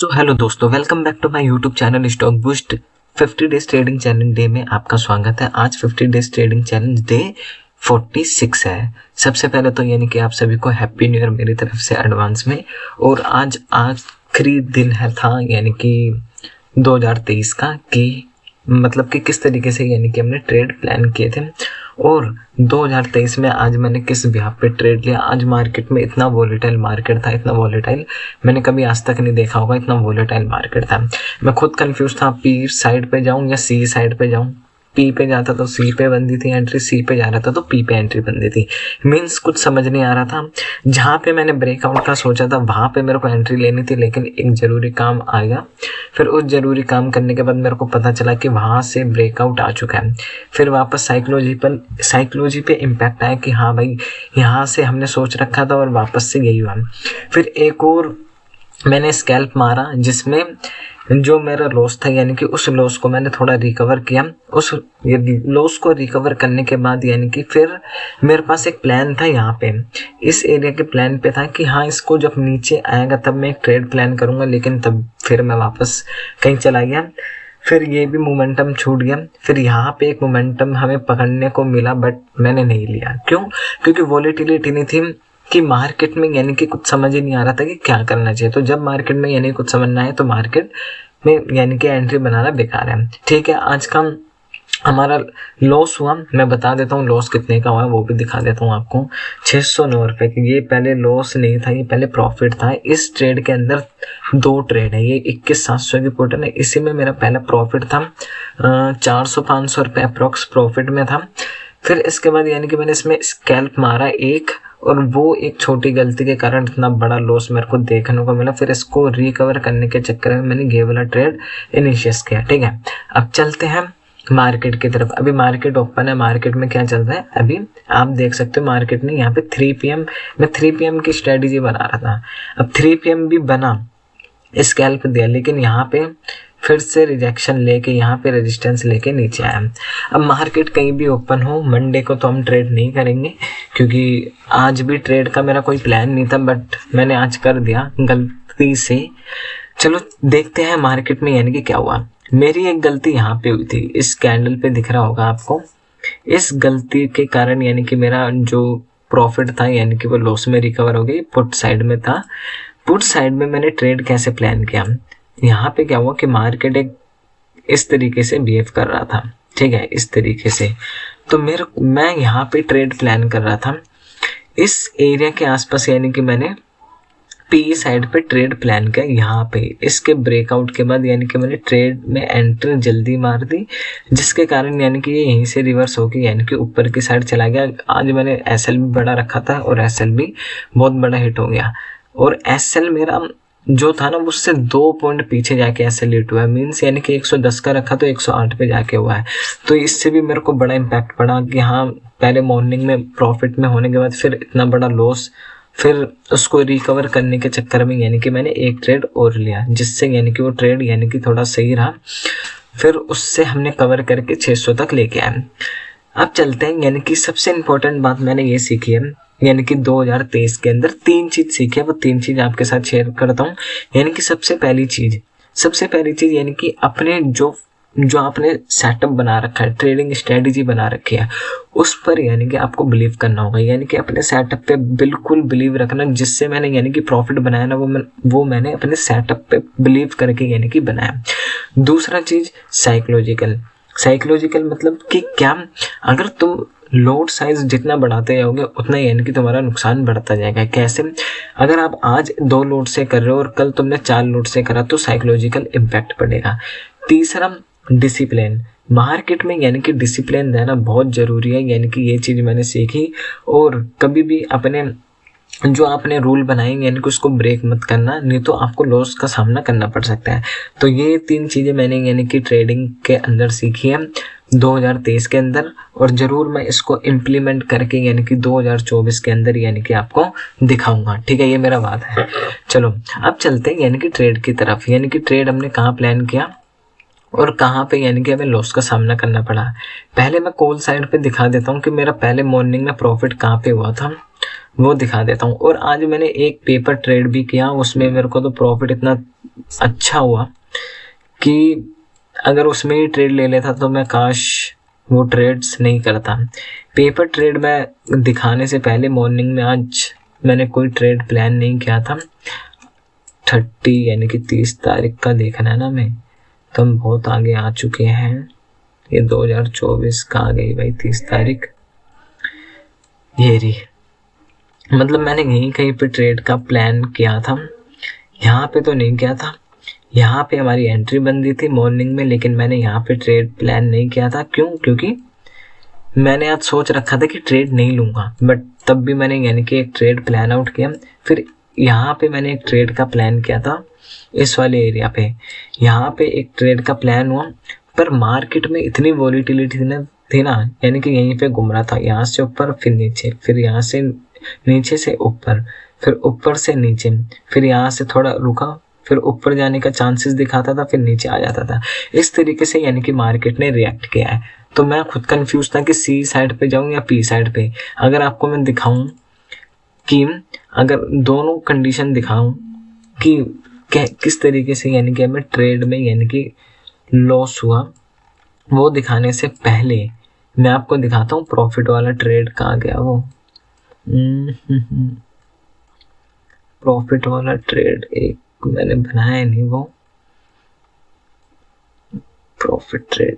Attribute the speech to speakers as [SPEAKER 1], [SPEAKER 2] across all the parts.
[SPEAKER 1] सो hello दोस्तों, welcome back to my YouTube channel stock boost 50 days trading challenge day में आपका स्वागत है। आज 50 डेज ट्रेडिंग चैलेंज डे 46 है। सबसे पहले तो यानी कि आप सभी को हैप्पी न्यू ईयर मेरी तरफ से एडवांस में। और आज आखिरी दिन है था यानी कि 2023 का, कि मतलब कि किस तरीके से यानी कि हमने ट्रेड प्लान किए थे और 2023 में आज मैंने किस ब्याह पे ट्रेड लिया। आज मार्केट में इतना वोलेटाइल मार्केट था, इतना वोलेटाइल मैंने कभी आज तक नहीं देखा होगा, इतना वोलेटाइल मार्केट था। मैं खुद कंफ्यूज था, पी साइड पे जाऊं या सी साइड पे जाऊं। पी पे जाता तो सी पे बनती थी एंट्री, सी पे जा रहा था तो पी पे एंट्री बनती थी। मींस कुछ समझ नहीं आ रहा था। जहाँ पे मैंने ब्रेकआउट का सोचा था वहां पे मेरे को एंट्री लेनी थी, लेकिन एक जरूरी काम आ गया। फिर उस जरूरी काम करने के बाद मेरे को पता चला कि वहां से ब्रेकआउट आ चुका है। फिर वापस साइकोलॉजी पे इम्पैक्ट आया कि हाँ भाई, यहाँ से हमने सोच रखा था और वापस से यही हुआ। फिर एक और मैंने स्कैल्प मारा जिसमें जो मेरा लॉस था यानी कि उस लॉस को मैंने थोड़ा रिकवर किया। उस लॉस को रिकवर करने के बाद यानी कि फिर मेरे पास एक प्लान था यहाँ पे, इस एरिया के प्लान पे था कि हाँ इसको जब नीचे आएगा तब मैं एक ट्रेड प्लान करूँगा, लेकिन तब फिर मैं वापस कहीं चला गया। फिर ये भी मोमेंटम छूट गया। फिर यहाँ पे एक मोमेंटम हमें पकड़ने को मिला बट मैंने नहीं लिया। क्यों? क्योंकि वॉलेटिलिटी नहीं थी कि मार्केट में यानी कि कुछ समझ ही नहीं आ रहा था कि क्या करना चाहिए। तो जब मार्केट में यानी कुछ समझना है तो मार्केट में यानी कि एंट्री बनाना बेकार है। ठीक है, आज का हमारा लॉस हुआ, मैं बता देता हूँ लॉस कितने का हुआ, वो भी दिखा देता हूँ आपको। 609 रुपए की। ये पहले लॉस नहीं था, ये पहले प्रॉफिट था। इस ट्रेड के अंदर दो ट्रेड है, ये 21,700 की पुट है, इसी में मेरा पहला प्रॉफिट था 400-500 रुपए अप्रोक्स प्रॉफिट में था। फिर इसके बाद यानी कि मैंने इसमें स्कैल्प मारा एक, और वो एक छोटी गलती के कारण इतना बड़ा लॉस मेरे को देखने को मिला। फिर इसको रिकवर करने के चक्कर में मैंने ये वाला ट्रेड इनिशिएट किया। ठीक है, अब चलते हैं मार्केट की तरफ। अभी मार्केट ओपन है, मार्केट में क्या चल रहा है अभी आप देख सकते हो। मार्केट में यहाँ पे 3 PM, मैं 3 PM की स्ट्रेटेजी बना रहा था। अब 3 PM भी बना, स्कैल्प दिया, लेकिन यहाँ पे फिर से रिजेक्शन लेके यहाँ पे रेजिस्टेंस लेके नीचे आया। अब मार्केट कहीं भी ओपन हो, मंडे को तो हम ट्रेड नहीं करेंगे क्योंकि आज भी ट्रेड का मेरा कोई प्लान नहीं था, बट मैंने आज कर दिया गलती से। चलो देखते हैं मार्केट में यानी कि क्या हुआ। मेरी एक गलती यहाँ पे हुई थी, इस कैंडल पे दिख रहा होगा आपको। इस गलती के कारण यानी कि मेरा जो प्रॉफिट था यानी कि वो लॉस में रिकवर हो गई। पुट साइड में था। पुट साइड में मैंने ट्रेड कैसे प्लान किया, यहाँ पे क्या हुआ कि मार्केट एक इस तरीके से बिहेव कर रहा था। ठीक है, इस तरीके से। तो मैं यहाँ पे ट्रेड प्लान कर रहा था इस एरिया के आसपास, यानी कि मैंने पी साइड पे ट्रेड प्लान किया। यहाँ पे इसके ब्रेकआउट के बाद यानी कि मैंने ट्रेड में एंट्री जल्दी मार दी, जिसके कारण यानी कि ये यहीं से रिवर्स होके यानी कि ऊपर की साइड चला गया। आज मैंने एसएल भी बड़ा रखा था और एसएल भी बहुत बड़ा हिट हो गया। और एसएल मेरा जो था ना उससे 2 पॉइंट पीछे जाके ऐसे लेट हुआ है। मीन्स यानी कि 110 का रखा तो 108 पे जाके हुआ है। तो इससे भी मेरे को बड़ा इम्पैक्ट पड़ा कि हाँ, पहले मॉर्निंग में प्रॉफिट में होने के बाद फिर इतना बड़ा लॉस, फिर उसको रिकवर करने के चक्कर में यानी कि मैंने एक ट्रेड और लिया, जिससे यानी कि वो ट्रेड यानी कि थोड़ा सही रहा। फिर उससे हमने कवर करके 600 तक लेके आए। अब चलते हैं, यानी कि सबसे इम्पोर्टेंट बात मैंने ये सीखी है, यानी कि 2023 के अंदर 3 चीज सीखी है, वो 3 चीज आपके साथ शेयर करता हूँ। यानी कि सबसे पहली चीज यानी कि अपने जो आपने सेटअप बना रखा है, ट्रेडिंग स्ट्रेटेजी बना रखी है, उस पर यानी कि आपको बिलीव करना होगा। यानी कि अपने सेटअप पे बिल्कुल बिलीव रखना। जिससे मैंने यानी कि प्रॉफिट बनाया ना, वो मैंने अपने सेटअप पे बिलीव करके यानी कि बनाया। दूसरा चीज साइकोलॉजिकल मतलब कि क्या, अगर तुम लोड साइज जितना बढ़ाते जाओगे उतना यानी कि तुम्हारा नुकसान बढ़ता जाएगा। कैसे? अगर आप आज 2 लोड से कर रहे हो और कल तुमने 4 लोड से करा तो साइकोलॉजिकल इम्पैक्ट पड़ेगा। तीसरा, डिसिप्लिन। मार्केट में यानी कि डिसिप्लिन रहना बहुत जरूरी है। यानी कि ये चीज मैंने सीखी। और कभी भी अपने जो आपने रूल बनाएंगे यानी कि उसको ब्रेक मत करना, नहीं तो आपको लॉस का सामना करना पड़ सकता है। तो ये 3 चीजें मैंने यानी कि ट्रेडिंग के अंदर सीखी है 2023 के अंदर, और जरूर मैं इसको इम्प्लीमेंट करके यानी कि 2024 के अंदर यानी कि आपको दिखाऊंगा। ठीक है, ये मेरा बात है। चलो अब चलते हैं यानी कि ट्रेड की तरफ। यानी कि ट्रेड हमने कहाँ प्लान किया और कहाँ पे यानी कि हमें लॉस का सामना करना पड़ा। पहले मैं कॉल साइड पे दिखा देता हूँ कि मेरा पहले मॉर्निंग में प्रॉफिट कहाँ पे हुआ था। वो दिखा देता हूँ। और आज मैंने एक पेपर ट्रेड भी किया, उसमें मेरे को तो प्रॉफिट इतना अच्छा हुआ कि अगर उसमें ही ट्रेड ले लेता तो मैं काश वो ट्रेड्स नहीं करता। पेपर ट्रेड मैं दिखाने से पहले मॉर्निंग में आज मैंने कोई ट्रेड प्लान नहीं किया था। 30 यानी कि 30 तारीख का देखना है ना, मैं तो हम बहुत आगे आ चुके हैं। ये 2024 का आ गई भाई 30 तारीख। ये रही, मतलब मैंने यहीं कहीं पे ट्रेड का प्लान किया था, यहाँ पे तो नहीं किया था। यहाँ पे हमारी एंट्री बंदी थी मॉर्निंग में, लेकिन मैंने यहाँ पे ट्रेड प्लान नहीं किया था। क्यों? क्योंकि मैंने आज सोच रखा था कि ट्रेड नहीं लूँगा, बट तब भी मैंने यानी कि एक ट्रेड प्लान आउट किया। फिर यहाँ पे मैंने एक ट्रेड का प्लान किया था इस वाले एरिया पे, यहाँ पे एक ट्रेड का प्लान हुआ, पर मार्केट में इतनी वॉलीटिलिटी थी ना, यानी कि यहीं पे घूम रहा था, यहाँ से ऊपर फिर नीचे, फिर यहाँ से नीचे से ऊपर, फिर ऊपर से नीचे, फिर यहाँ से थोड़ा रुका, फिर ऊपर जाने का चांसेस दिखाता था, फिर नीचे आ जाता था। इस तरीके से यानी कि मार्केट ने रिएक्ट किया है। तो मैं खुद कंफ्यूज था कि सी साइड पे जाऊं या पी साइड पे। अगर आपको मैं दिखाऊं कि अगर दोनों कंडीशन दिखाऊं कि किस तरीके से यानी कि हमें ट्रेड में यानी कि लॉस हुआ, वो दिखाने से पहले मैं आपको दिखाता हूँ प्रॉफिट वाला ट्रेड कहाँ गया। वो प्रॉफिट वाला ट्रेड एक मैंने बनाया नहीं, वो प्रॉफिट ट्रेड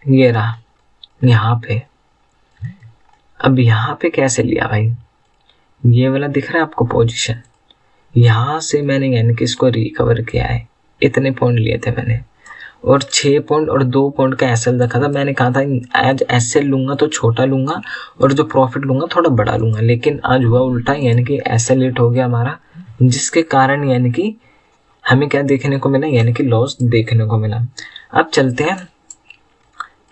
[SPEAKER 1] ये रहा यहाँ पे। अब यहाँ पे कैसे लिया भाई, ये वाला दिख रहा है आपको पोजीशन, यहाँ से मैंने यानी कि इसको रिकवर किया है। इतने पॉइंट लिए थे मैंने, और 6 पॉइंट और 2 पॉइंट का एसएल रखा था। मैंने कहा था आज एसएल लूंगा तो छोटा लूंगा और जो प्रॉफिट लूंगा थोड़ा बड़ा लूंगा, लेकिन आज हुआ उल्टा, यानी कि एसएल हिट हो गया हमारा, जिसके कारण यानी कि हमें क्या देखने को मिला, यानी कि लॉस देखने को मिला। अब चलते हैं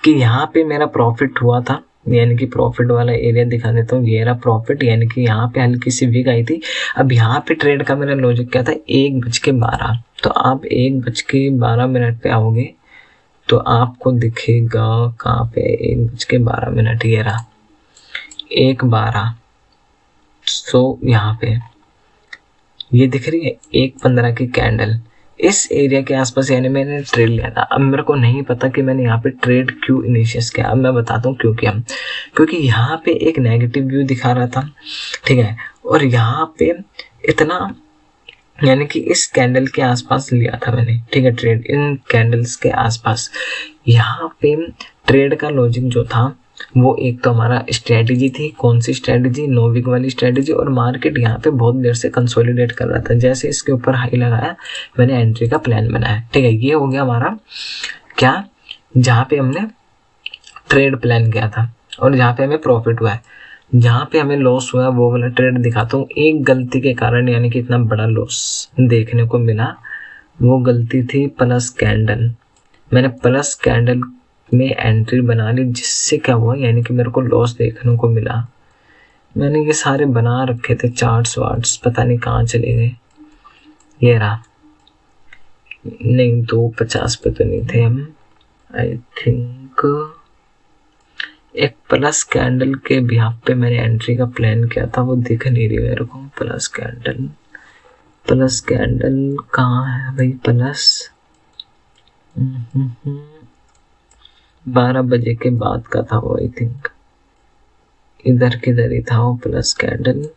[SPEAKER 1] कि यहाँ पे मेरा प्रॉफिट हुआ था, यानी कि प्रॉफिट वाला एरिया दिखा देता हूँ। ये रहा प्रॉफिट, यानी कि यहाँ पे हल्की सी विग आई थी। अब यहाँ पे ट्रेड का मेरा लॉजिक क्या था, 1:12। तो आप 1:12 पे आओगे तो आपको दिखेगा कहाँ पे 1:12। ये रहा 1:12। सो यहाँ पे ये दिख रही है 1:15 की कैंडल, इस एरिया के आसपास यानी मैंने ट्रेड लिया था। अब मेरे को नहीं पता कि मैंने यहाँ पे ट्रेड क्यों इनिशिएट किया। अब मैं बताता हूँ क्यों किया। क्योंकि यहाँ पे एक नेगेटिव व्यू दिखा रहा था, ठीक है, और यहाँ पे इतना यानी कि इस कैंडल के आसपास लिया था मैंने, ठीक है, ट्रेड इन कैंडल्स के आसपास। यहाँ पे ट्रेड का लॉजिक जो था वो एक तो हमारा स्ट्रेटजी थी, कौन सी स्ट्रेटजी, नोविक वाली स्ट्रेटजी, और मार्केट यहाँ पे बहुत देर से कंसोलिडेट कर रहा था। जैसे इसके ऊपर हाई लगाया मैंने एंट्री का प्लान बनाया, ठीक है। ये हो गया हमारा क्या, जहाँ पे हमने ट्रेड प्लान किया था और जहाँ पे हमें प्रॉफिट हुआ है। जहाँ पे हमें लॉस हुआ वो वाला ट्रेड दिखाता हूँ। एक गलती के कारण यानी कि इतना बड़ा लॉस देखने को मिला, वो गलती थी प्लस कैंडल। मैंने प्लस कैंडल में एंट्री बना ली, जिससे क्या हुआ यानी कि मेरे को लॉस देखने को मिला। मैंने ये सारे बना रखे थे चार्ट्स वार्ट्स, पता नहीं कहाँ चले गए। ये रहा, नहीं 250 पे तो नहीं थे हम, आई थिंक एक प्लस कैंडल के बिहाफ पे मैंने एंट्री का प्लान किया था, वो दिख नहीं रही मेरे को। प्लस कैंडल कहाँ है भाई, प्लस 12 बजे के बाद का था वो, आई थिंक इधर किधर ही था वो प्लस कैंडल।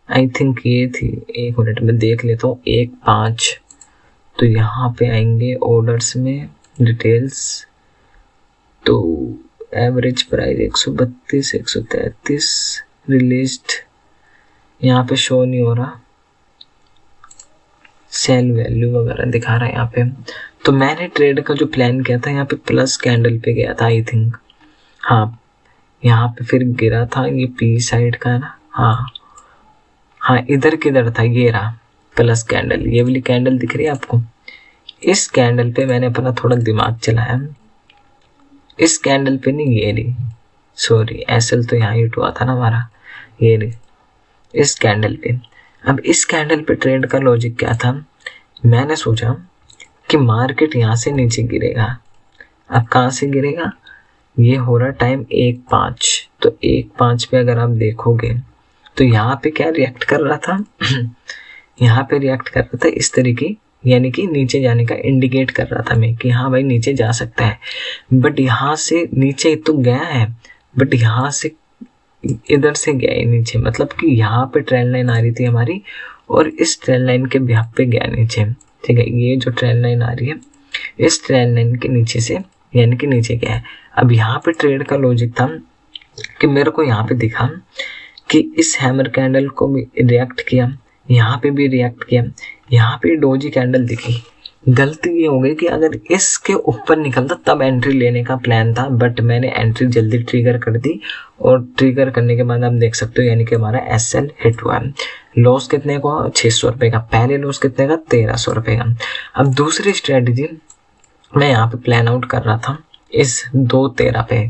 [SPEAKER 1] आई थिंक ये थी, 1 मिनट में देख लेता हूँ। 1:05 तो यहाँ पे आएंगे ऑर्डर्स में डिटेल्स, तो एवरेज प्राइस 132, 133 रिलीज्ड, यहाँ पे शो नहीं हो रहा, सेल वैल्यू वगैरह दिखा रहा है यहाँ पे। तो मैंने ट्रेड का जो प्लान किया था यहाँ पे प्लस कैंडल पे गया था, आई थिंक, हाँ यहाँ पे फिर गिरा था, ये पी साइड का है ना, हाँ इधर किधर था, ये रहा प्लस कैंडल, ये वाली कैंडल दिख रही है आपको। इस कैंडल पे मैंने अपना थोड़ा दिमाग चलाया, इस कैंडल पे नहीं, ये रही, सॉरी एसएल तो यहाँ हिट हुआ था ना हमारा, ये रही इस कैंडल पे। अब इस कैंडल पे ट्रेड का लॉजिक क्या था, मैंने सोचा कि मार्केट यहाँ से नीचे गिरेगा। अब कहाँ से गिरेगा, ये हो रहा टाइम 1:05। तो 1:05 पे अगर आप देखोगे तो यहाँ पे क्या रिएक्ट कर रहा था यहाँ पे रिएक्ट कर रहा था इस तरीके, यानी कि नीचे जाने का इंडिकेट कर रहा था मैं कि हाँ भाई नीचे जा सकता है। बट यहाँ से नीचे तो गया है, बट यहाँ से इधर से गया है नीचे, मतलब कि यहाँ पे ट्रेंड लाइन आ रही थी हमारी और इस ट्रेंड लाइन के बिहाफ पे गया नीचे। ठीक है, ये जो ट्रेंड लाइन आ रही है इस ट्रेंड लाइन के नीचे से यानी कि नीचे गया है। अब यहाँ पे ट्रेड का लॉजिक था कि मेरे को यहाँ पे दिखा कि इस हैमर कैंडल को भी रिएक्ट किया, यहाँ पे भी रिएक्ट किया, यहाँ पे डोजी कैंडल दिखी। गलती ये हो गई कि अगर इसके ऊपर निकलता तब एंट्री लेने का प्लान था, बट मैंने एंट्री जल्दी ट्रिगर कर दी और ट्रिगर करने के बाद आप देख सकते हो यानी कि हमारा एसएल हिट हुआ। लॉस कितने का? 600 रुपये का। पहले लॉस कितने का? 1300 रुपये का। अब दूसरी स्ट्रेटजी मैं यहाँ पे प्लान आउट कर रहा था इस 2:13 पे।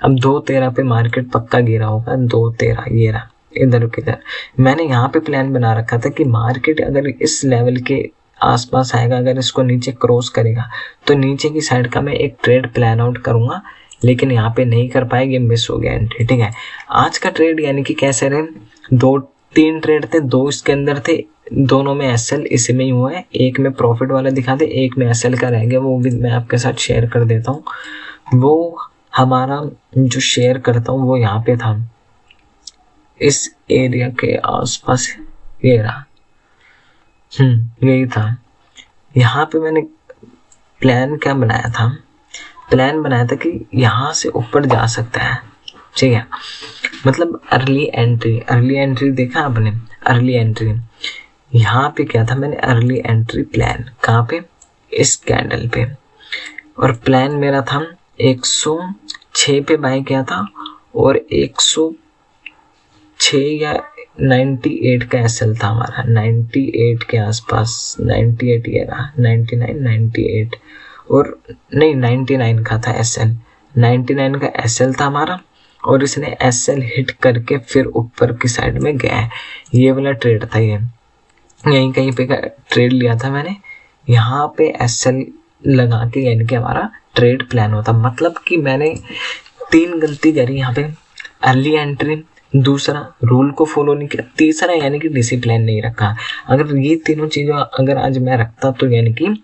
[SPEAKER 1] अब 2:13 पे मार्केट पक्का गिरा होगा, 2:13 ये रहा इधर किधर। मैंने यहाँ पे प्लान बना रखा था कि मार्केट अगर इस लेवल के आसपास आएगा, अगर इसको नीचे क्रॉस करेगा तो नीचे की साइड का मैं एक ट्रेड प्लान आउट करूंगा, लेकिन यहाँ पे नहीं कर पाएगी, मिस हो गया एंट्री। ठीक है, आज का ट्रेड यानी कि कैसे रहे, 2-3 ट्रेड थे, 2 इसके अंदर थे, दोनों में एसएल इसी में ही हुआ है। एक में प्रॉफिट वाला दिखा दे, एक में एसएल का रह गया, वो भी मैं आपके साथ शेयर कर देता हूँ। वो हमारा जो शेयर करता हूँ वो यहाँ पे था, इस एरिया के आसपास ये रहा, यही था। यहाँ पे मैंने प्लान क्या बनाया था, प्लान बनाया था कि यहाँ से ऊपर जा सकता है। ठीक है, मतलब अर्ली एंट्री देखा आपने, अर्ली एंट्री। यहाँ पे क्या था, मैंने अर्ली एंट्री प्लान कहाँ पे, इस कैंडल पे, और प्लान मेरा था 106 पे बाय किया था और 106 या 98 का एसएल था हमारा, 98 के आसपास, 98 ये रहा, 99 98 और नहीं 99 का था एसएल, 99 का एसएल था हमारा, और इसने एसएल हिट करके फिर ऊपर की साइड में गया है। ये वाला ट्रेड था, ये यहीं कहीं पे का ट्रेड लिया था मैंने, यहाँ पे एसएल लगा के यानी कि हमारा ट्रेड प्लान होता। मतलब कि मैंने 3 गलती करी यहाँ पे, अर्ली एंट्री, दूसरा रूल को फॉलो नहीं किया, तीसरा यानी कि डिसिप्लिन नहीं रखा। अगर ये तीनों चीज़ें अगर आज मैं रखता तो यानी कि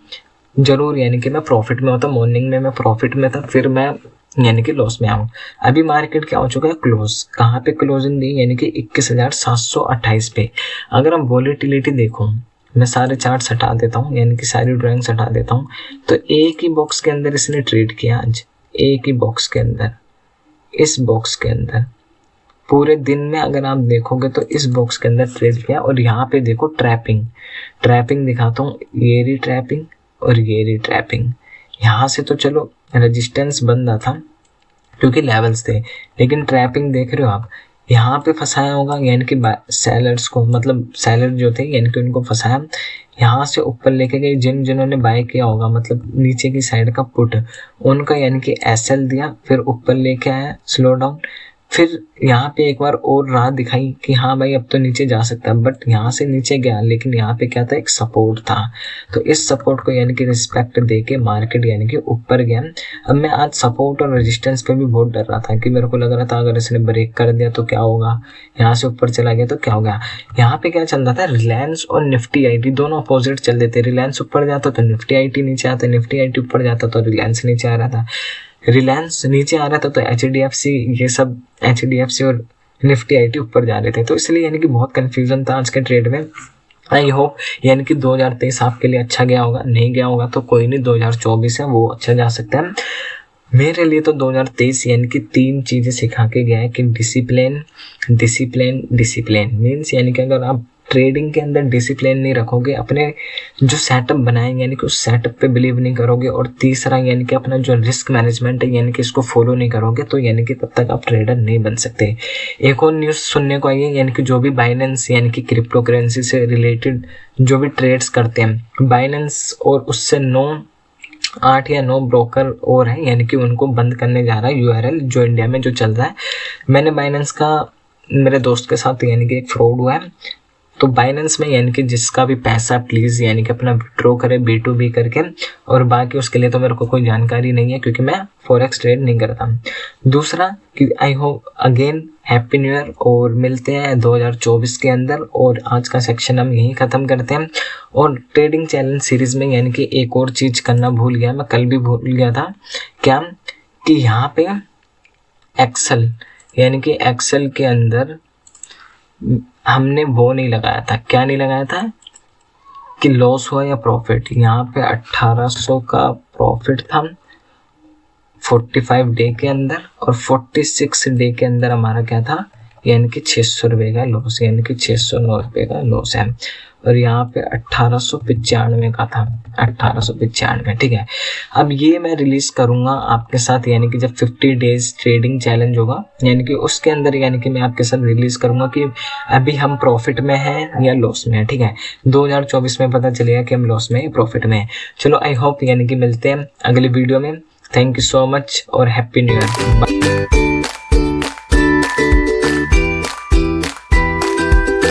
[SPEAKER 1] जरूर यानी कि मैं प्रॉफिट में होता। मॉर्निंग में मैं प्रॉफिट में था, फिर मैं यानी कि लॉस में आऊँ। अभी मार्केट क्या हो चुका है, क्लोज कहाँ पे क्लोजिंग दी, यानी कि 21,728 पे। अगर हम वॉलेटिलिटी देखो, मैं सारे चार्ट्स हटा देता हूँ, यानी कि सारी ड्राइंग्स हटा देता हूँ, तो एक ही बॉक्स के अंदर इसने ट्रेड किया आज, एक ही बॉक्स के अंदर, इस बॉक्स के अंदर पूरे दिन में अगर आप देखोगे तो इस बॉक्स के अंदर ट्रेड किया। और यहाँ पे देखो ट्रैपिंग दिखाता हूँ, ये री ट्रैपिंग और ये री ट्रैपिंग। यहाँ से तो चलो रेजिस्टेंस बन रहा था क्योंकि लेवल्स थे, लेकिन ट्रैपिंग देख रहे हो आप, यहाँ पे फंसाया होगा यानी कि सेलर्स को, मतलब सेलर जो थे यानी कि उनको फंसाया, यहाँ से ऊपर लेके गए। जिन्होंने बाय किया होगा मतलब नीचे की साइड का पुट, उनका यानी कि एसएल दिया, फिर ऊपर लेके आया स्लो डाउन, फिर यहाँ पे एक बार और राह दिखाई कि हाँ भाई अब तो नीचे जा सकता है, बट यहाँ से नीचे गया, लेकिन यहाँ पे क्या था, एक सपोर्ट था। तो इस सपोर्ट को यानी कि रिस्पेक्ट देके मार्केट यानी कि ऊपर गया। अब मैं आज सपोर्ट और रेजिस्टेंस पे भी बहुत डर रहा था कि मेरे को लग रहा था अगर इसने ब्रेक कर दिया तो क्या होगा, यहाँ से ऊपर चला गया तो क्या होगा। यहाँ पे क्या चल रहा था, रिलायंस और निफ्टी आईटी दोनों अपोजिट चल रहे थे। रिलायंस ऊपर जाता तो निफ्टी आईटी नीचे आता, निफ्टी आईटी ऊपर जाता तो रिलायंस नीचे आ रहा था, रिलायंस नीचे आ रहा था तो एचडीएफसी, ये सब एचडीएफसी और निफ्टी आईटी ऊपर जा रहे थे। तो इसलिए यानी कि बहुत कंफ्यूजन था आज के ट्रेड में। आई होप यानी कि 2023 आपके लिए अच्छा गया होगा, नहीं गया होगा तो कोई नहीं, 2024 है वो अच्छा जा सकता है। मेरे लिए तो 2023 यानी कि 3 चीज़ें सिखा के गया है कि डिसिप्लिन मीन्स यानी कि अगर आप ट्रेडिंग के अंदर डिसिप्लिन नहीं रखोगे, अपने जो सेटअप बनाएंगे यानी कि उस सेटअप पे बिलीव नहीं करोगे, और तीसरा यानी कि अपना जो रिस्क मैनेजमेंट है यानी कि इसको फॉलो नहीं करोगे, तो यानी कि तब तक आप ट्रेडर नहीं बन सकते। एक और न्यूज़ सुनने को आई है, यानी कि जो भी बाइनेंस यानी कि क्रिप्टो करेंसी से रिलेटेड जो भी ट्रेड्स करते हैं, बाइनेंस और उससे 8 या 9 ब्रोकर और हैं, यानी कि उनको बंद करने जा रहा है यूआरएल, जो इंडिया में जो चल रहा है। मैंने बाइनेंस का मेरे दोस्त के साथ यानी कि एक फ्रॉड हुआ है, तो बाइनेंस में यानी कि जिसका भी पैसा प्लीज़ यानी कि अपना विड्रॉ करे B2B करके, और बाकी उसके लिए तो मेरे को कोई जानकारी नहीं है क्योंकि मैं फॉरेक्स ट्रेड नहीं करता। दूसरा कि I hope again happy new year, और मिलते हैं 2024 के अंदर। और आज का सेक्शन हम यहीं ख़त्म करते हैं। और ट्रेडिंग चैलेंज सीरीज़ में यानी कि एक और चीज़ करना भूल गया, मैं कल भी भूल गया था, क्या कि यहाँ पे एक्सेल यानी कि एक्सेल के अंदर हमने वो नहीं लगाया था। क्या नहीं लगाया था कि लॉस हुआ या प्रॉफिट। यहाँ पे 1800 का प्रॉफिट था 45 डे के अंदर, और 46 डे के अंदर हमारा क्या था, यानी कि 600 रुपये का लॉस, यानी कि 609 रुपये का लॉस है। और यहाँ पे 1895 का था, 1895, ठीक है। अब ये मैं रिलीज करूँगा आपके साथ, यानी कि जब 50 डेज ट्रेडिंग चैलेंज होगा, यानी कि उसके अंदर यानी कि मैं आपके साथ रिलीज करूँगा कि अभी हम प्रॉफिट में हैं या लॉस में है, ठीक है। 2024 में पता चलेगा कि हम लॉस में या प्रॉफिट में है। चलो आई होप यानी कि मिलते हैं अगली वीडियो में। थैंक यू सो मच और हैप्पी न्यू ईयर।